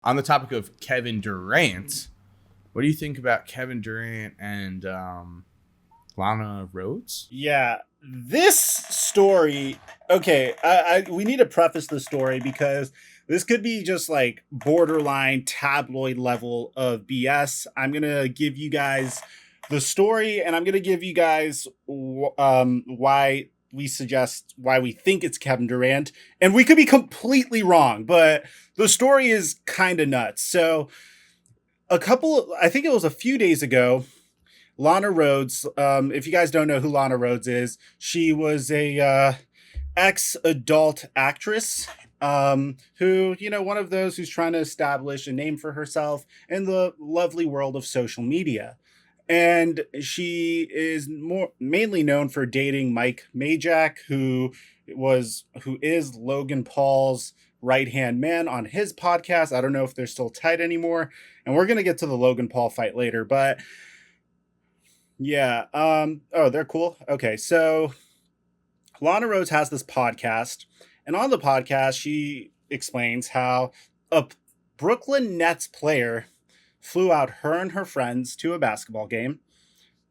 on the topic of Kevin Durant, what do you think about Kevin Durant and Lana Rhoades? Yeah, this story. Okay, we need to preface the story because this could be just like borderline tabloid level of BS. I'm gonna give you guys the story, and I'm gonna give you guys why why we think it's Kevin Durant, and we could be completely wrong, but the story is kind of nuts. So, I think it was a few days ago, Lana Rhoades. If you guys don't know who Lana Rhoades is, she was a ex-adult actress, who, one of those who's trying to establish a name for herself in the lovely world of social media. And she is mainly known for dating Mike Majak, who is Logan Paul's right-hand man on his podcast. I don't know if they're still tight anymore. And we're going to get to the Logan Paul fight later, but yeah. They're cool. Okay. So Lana Rhoades has this podcast, and on the podcast, she explains how a Brooklyn Nets player flew out her and her friends to a basketball game.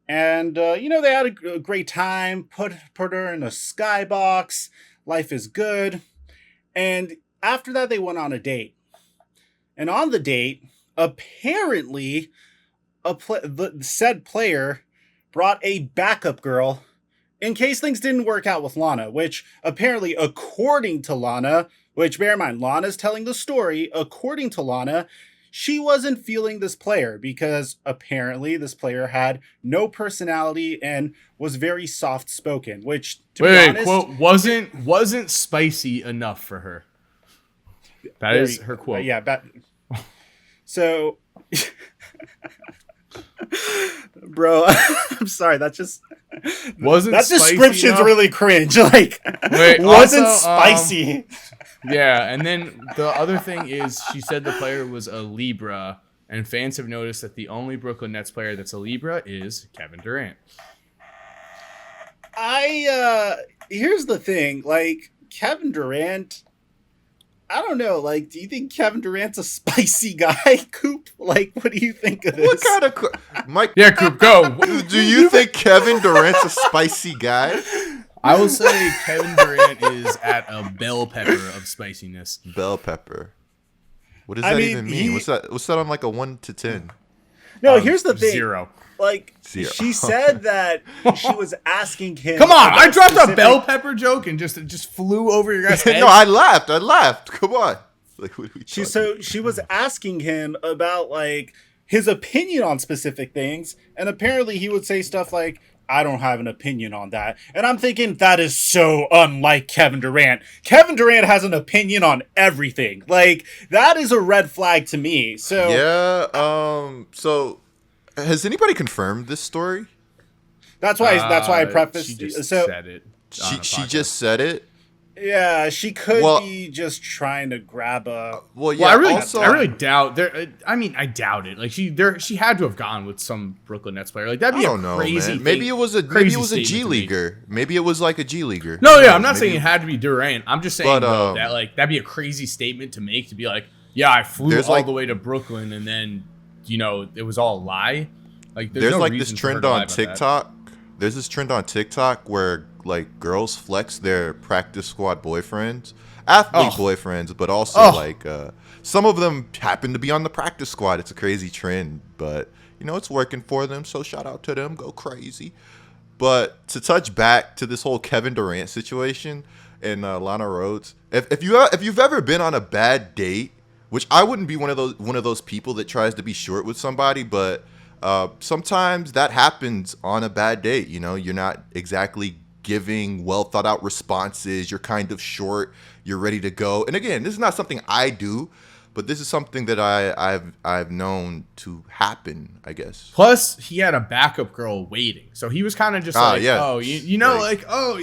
And, they had a great time, put her in a skybox. Life is good. And after that, they went on a date. And on the date, apparently, the said player brought a backup girl in case things didn't work out with Lana, which apparently, according to Lana, which bear in mind, Lana's telling the story, according to Lana, she wasn't feeling this player because apparently this player had no personality and was very soft-spoken, which, to be honest... quote, wasn't spicy enough for her. That is her quote. So... Bro, I'm sorry. That description's enough? Really cringe. Like, wasn't also, spicy. Yeah, and then the other thing is she said the player was a Libra, and fans have noticed that the only Brooklyn Nets player that's a Libra is Kevin Durant. Here's the thing, like, Kevin Durant, I don't know, like, do you think Kevin Durant's a spicy guy, Coop? Like, what do you think of this? What kind of... Mike? Yeah, Coop, go. Do you think Kevin Durant's a spicy guy? I will say Kevin Durant is at a bell pepper of spiciness. Bell pepper. What does that even mean? What's that on like a 1 to 10? No, here's the thing. 0. Like, 0. She said that she was asking him. Come on, I dropped a bell pepper joke and just flew over your guys' head. No, I laughed. Come on. Like, what are we she was asking him about like his opinion on specific things, and apparently he would say stuff like, I don't have an opinion on that. And I'm thinking, that is so unlike Kevin Durant. Kevin Durant has an opinion on everything. Like, that is a red flag to me. So yeah. So has anybody confirmed this story? That's why I prefaced. She just said it. She just said it. Yeah, she could be just trying to grab a. I really doubt there. I doubt it. Like she had to have gone with some Brooklyn Nets player. Like that'd be crazy. Man. Maybe it was a G leaguer. Maybe it was like a G leaguer. No, yeah, I'm not saying it had to be Durant. I'm just saying that like that'd be a crazy statement to make. To be like, yeah, I flew all the way to Brooklyn and then it was all a lie. Like there's no this trend on TikTok. There's this trend on TikTok where like girls flex their practice squad boyfriends, athlete boyfriends, but also some of them happen to be on the practice squad. It's a crazy trend, but it's working for them. So shout out to them, go crazy. But to touch back to this whole Kevin Durant situation and Lana Rhoades, if you've ever been on a bad date, which I wouldn't be one of those people that tries to be short with somebody, but sometimes that happens on a bad date. You're not exactly giving well thought out responses. You're kind of short. You're ready to go. And again, this is not something I do, but this is something that I've known to happen, I guess. Plus, he had a backup girl waiting, so he was kind of just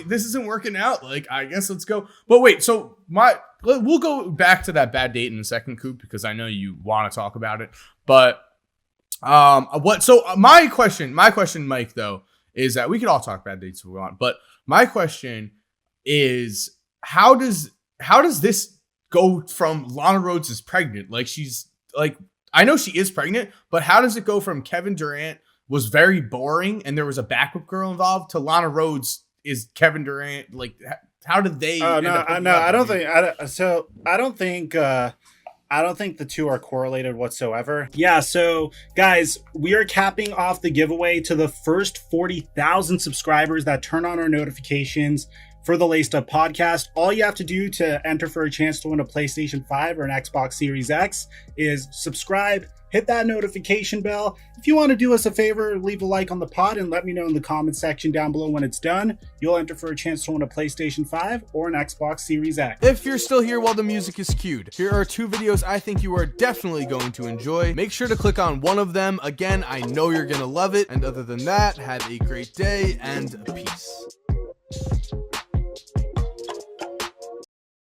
this isn't working out. Like, I guess let's go. But wait, so we'll go back to that bad date in a second, Coop, because I know you want to talk about it. But my question, Mike, though, is that we could all talk bad dates if we want, but my question is how does this go from Lana Rhoades is pregnant? Like she's like, I know she is pregnant, but how does it go from Kevin Durant was very boring and there was a backup girl involved to Lana Rhoades is Kevin Durant? Like, how did they? I don't think the two are correlated whatsoever. Yeah, so guys, we are capping off the giveaway to the first 40,000 subscribers that turn on our notifications for the Laced Up podcast. All you have to do to enter for a chance to win a PlayStation 5 or an Xbox Series X is subscribe, hit that notification bell. If you want to do us a favor, leave a like on the pod and let me know in the comment section down below when it's done. You'll enter for a chance to win a PlayStation 5 or an Xbox Series X. If you're still here while the music is cued, here are 2 videos I think you are definitely going to enjoy. Make sure to click on one of them. Again, I know you're going to love it. And other than that, have a great day and peace.